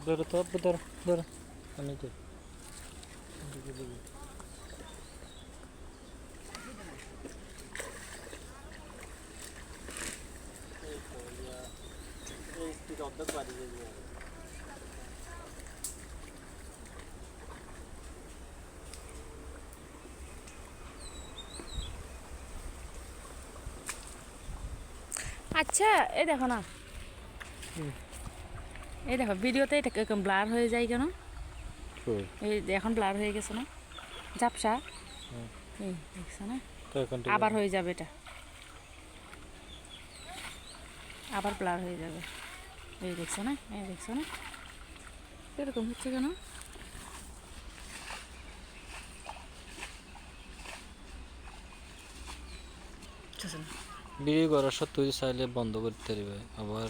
ধরো তো আব্বু, ধরো ধরো, আমি তো আচ্ছা এই দেখো না, এই দেখো ভিডিওতে এটা কিরকম ব্লার হয়ে যায় কেন? এই এখন ব্লার হয়ে গেছে না, ঝাপসা। এই দেখছো না, তো এখন ঠিক আবার আছে। হয়ে যাবে এটা, আবার ব্লার হয়ে যাবে। এই দেখছো না, এই দেখছো না এরকম হচ্ছে কেন? ভিডিও করার সত্ত্বেও চাইলে বন্ধ করতে পারবে, আবার